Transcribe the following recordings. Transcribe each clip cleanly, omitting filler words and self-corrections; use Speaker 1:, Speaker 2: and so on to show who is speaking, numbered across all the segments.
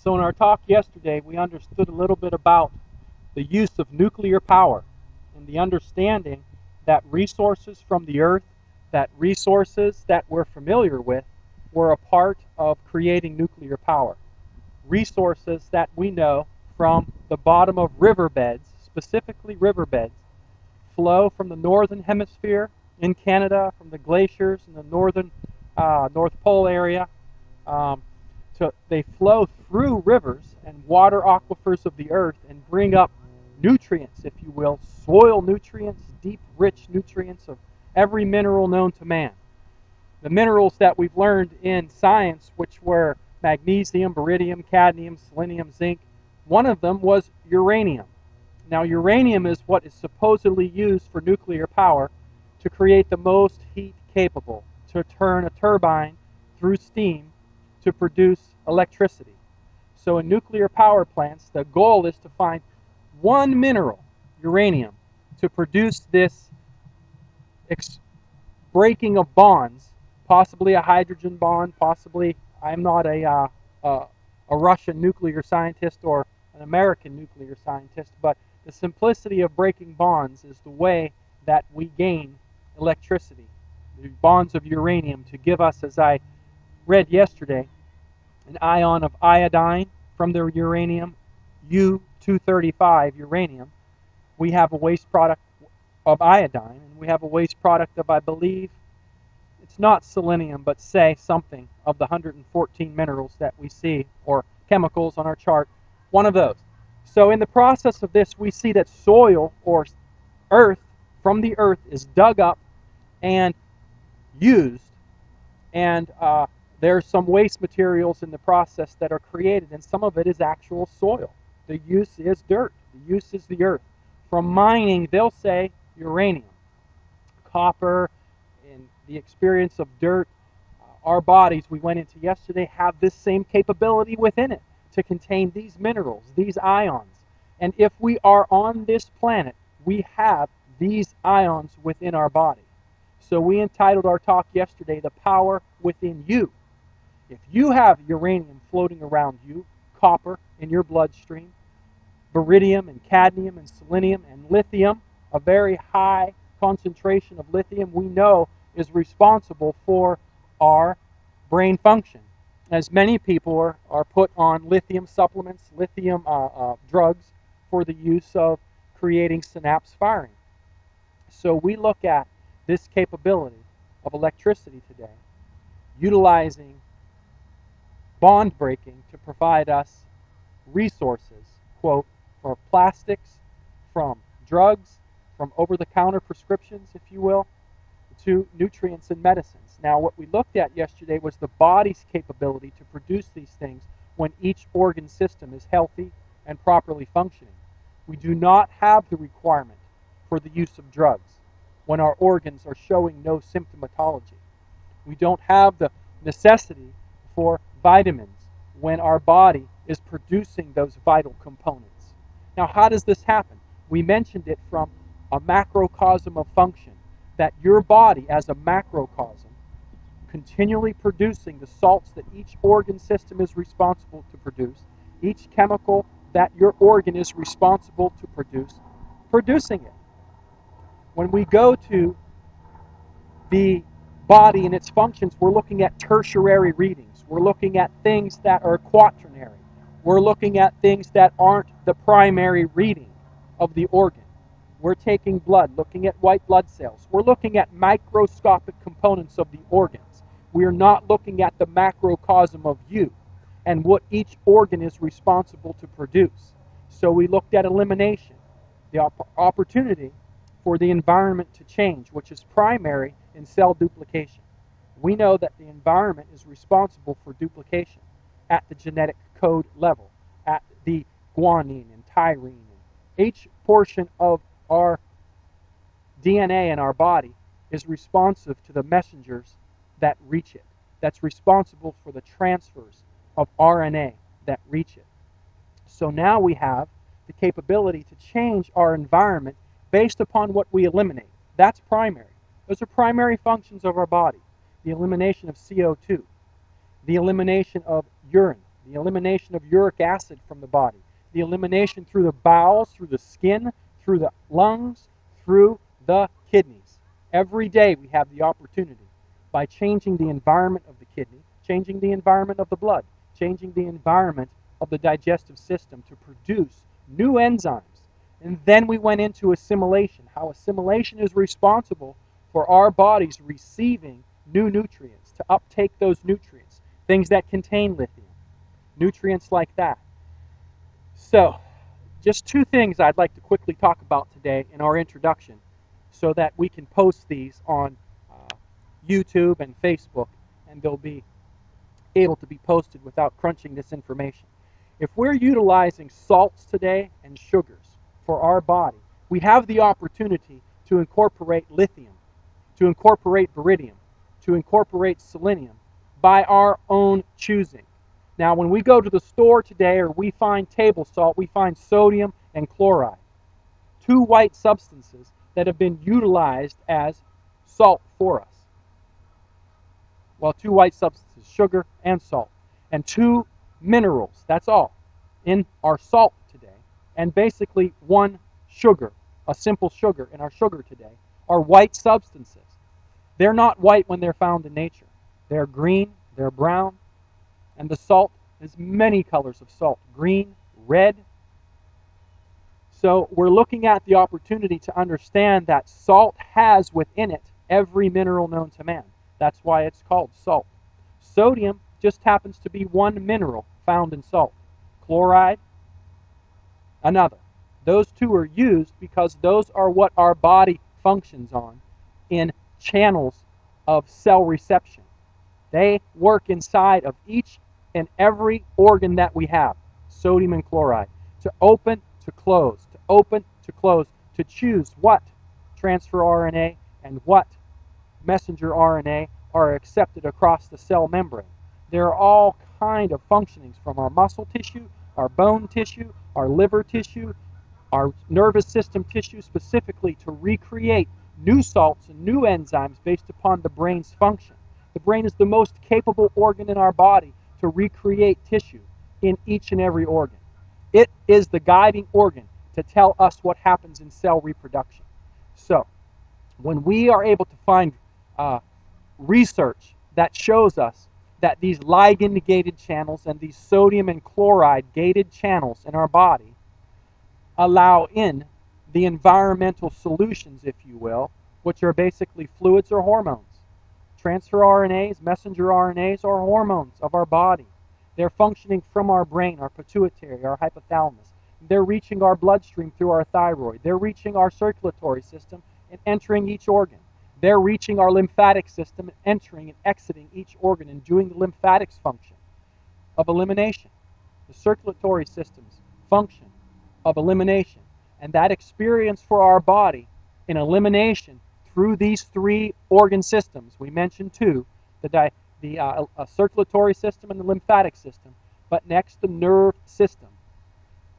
Speaker 1: So in our talk yesterday, we understood a little bit about the use of nuclear power and the understanding that resources from the earth, that resources that we're familiar with, were a part of creating nuclear power. Resources that we know from the bottom of riverbeds, specifically riverbeds, flow from the northern hemisphere in Canada, from the glaciers in the northern North Pole area. They flow through rivers and water aquifers of the earth and bring up nutrients, if you will, soil nutrients, deep, rich nutrients of every mineral known to man. The minerals that we've learned in science, which were magnesium, beryllium, cadmium, selenium, zinc, one of them was uranium. Now, uranium is what is supposedly used for nuclear power to create the most heat capable, to turn a turbine through steam to produce electricity. So in nuclear power plants, the goal is to find one mineral, uranium, to produce this breaking of bonds, possibly a hydrogen bond, possibly, I'm not a Russian nuclear scientist or an American nuclear scientist, but the simplicity of breaking bonds is the way that we gain electricity. The bonds of uranium to give us, as I read yesterday, an ion of iodine from the uranium, U-235 uranium. We have a waste product of iodine, and we have a waste product of, I believe, it's not selenium, but say something of the 114 minerals that we see, or chemicals on our chart, one of those. So in the process of this, we see that soil, or earth, from the earth is dug up and used, and there's some waste materials in the process that are created, and some of it is actual soil. The use is dirt. The use is the earth. From mining, they'll say uranium, copper, and the experience of dirt. Our bodies, we went into yesterday, have this same capability within it to contain these minerals, these ions. And if we are on this planet, we have these ions within our body. So we entitled our talk yesterday, The Power Within You. If you have uranium floating around you, copper in your bloodstream, beryllium and cadmium and selenium and lithium, a very high concentration of lithium we know is responsible for our brain function. As many people are put on lithium supplements, lithium drugs for the use of creating synapse firing. So we look at this capability of electricity today, utilizing bond breaking to provide us resources, quote, for plastics, from drugs, from over-the-counter prescriptions, if you will, to nutrients and medicines. Now, what we looked at yesterday was the body's capability to produce these things when each organ system is healthy and properly functioning. We do not have the requirement for the use of drugs when our organs are showing no symptomatology. We don't have the necessity for vitamins when our body is producing those vital components. Now, how does this happen? We mentioned it from a macrocosm of function, that your body as a macrocosm, continually producing the salts that each organ system is responsible to produce, each chemical that your organ is responsible to produce, producing it. When we go to the body and its functions, we're looking at tertiary readings. We're looking at things that are quaternary. We're looking at things that aren't the primary reading of the organ. We're taking blood, looking at white blood cells. We're looking at microscopic components of the organs. We're not looking at the macrocosm of you and what each organ is responsible to produce. So we looked at elimination, the opportunity for the environment to change, which is primary in cell duplication. We know that the environment is responsible for duplication at the genetic code level, at the guanine and tyrine. And each portion of our DNA in our body is responsive to the messengers that reach it. That's responsible for the transfers of RNA that reach it. So now we have the capability to change our environment based upon what we eliminate. That's primary. Those are primary functions of our body. The elimination of CO2, the elimination of urine, the elimination of uric acid from the body, the elimination through the bowels, through the skin, through the lungs, through the kidneys. Every day we have the opportunity, by changing the environment of the kidney, changing the environment of the blood, changing the environment of the digestive system, to produce new enzymes. And then we went into assimilation, how assimilation is responsible for our bodies receiving new nutrients, to uptake those nutrients, things that contain lithium, nutrients like that. So, just two things I'd like to quickly talk about today in our introduction, so that we can post these on YouTube and Facebook, and they'll be able to be posted without crunching this information. If we're utilizing salts today and sugars for our body, we have the opportunity to incorporate lithium, to incorporate baridium, to incorporate selenium by our own choosing. Now, when we go to the store today, or we find table salt, we find sodium and chloride, two white substances that have been utilized as salt for us. Well, two white substances, sugar and salt, and two minerals, that's all, in our salt today, and basically one sugar, a simple sugar in our sugar today, are white substances. They're not white when they're found in nature. They're green, they're brown, and the salt is many colors of salt, green, red. So we're looking at the opportunity to understand that salt has within it every mineral known to man. That's why it's called salt. Sodium just happens to be one mineral found in salt. Chloride, another. Those two are used because those are what our body functions on in channels of cell reception. They work inside of each and every organ that we have, sodium and chloride, to open, to close, to open, to close, to choose what transfer RNA and what messenger RNA are accepted across the cell membrane. There are all kind of functionings, from our muscle tissue, our bone tissue, our liver tissue, our nervous system tissue, specifically to recreate new salts and new enzymes based upon the brain's function. The brain is the most capable organ in our body to recreate tissue in each and every organ. It is the guiding organ to tell us what happens in cell reproduction. So, when we are able to find research that shows us that these ligand-gated channels and these sodium and chloride-gated channels in our body allow in the environmental solutions, if you will, which are basically fluids or hormones. Transfer RNAs, messenger RNAs, are hormones of our body. They're functioning from our brain, our pituitary, our hypothalamus. They're reaching our bloodstream through our thyroid. They're reaching our circulatory system and entering each organ. They're reaching our lymphatic system and entering and exiting each organ and doing the lymphatics function of elimination. The circulatory system's function of elimination. And that experience for our body in elimination through these three organ systems, we mentioned two, the circulatory system and the lymphatic system, but next the nerve system.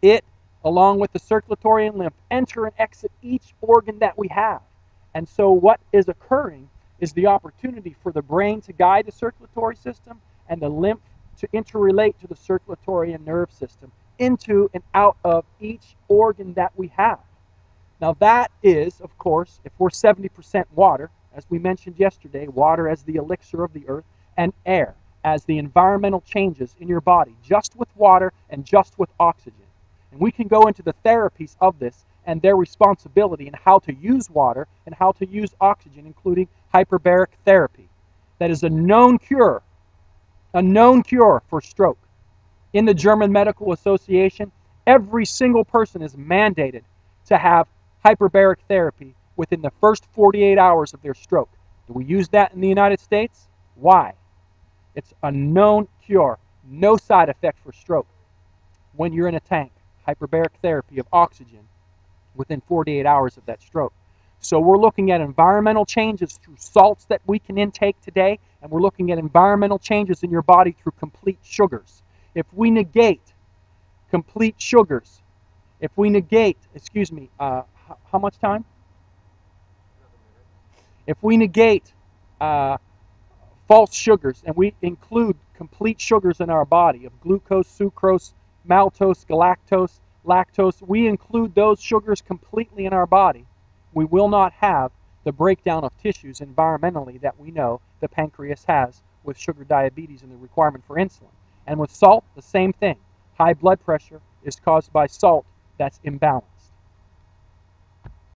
Speaker 1: It, along with the circulatory and lymph, enter and exit each organ that we have. And so what is occurring is the opportunity for the brain to guide the circulatory system and the lymph to interrelate to the circulatory and nerve system into and out of each organ that we have. Now that is, of course, if we're 70% water, as we mentioned yesterday, water as the elixir of the earth, and air as the environmental changes in your body, just with water and just with oxygen. And we can go into the therapies of this and their responsibility in how to use water and how to use oxygen, including hyperbaric therapy. That is a known cure for stroke. In the German Medical Association, every single person is mandated to have hyperbaric therapy within the first 48 hours of their stroke. Do we use that in the United States? Why? It's a known cure, no side effect for stroke. When you're in a tank, hyperbaric therapy of oxygen within 48 hours of that stroke. So we're looking at environmental changes through salts that we can intake today, and we're looking at environmental changes in your body through complete sugars. If we negate complete sugars, if we negate, how much time? If we negate false sugars and we include complete sugars in our body of glucose, sucrose, maltose, galactose, lactose, we include those sugars completely in our body, we will not have the breakdown of tissues environmentally that we know the pancreas has with sugar diabetes and the requirement for insulin. And with salt, the same thing. High blood pressure is caused by salt that's imbalanced.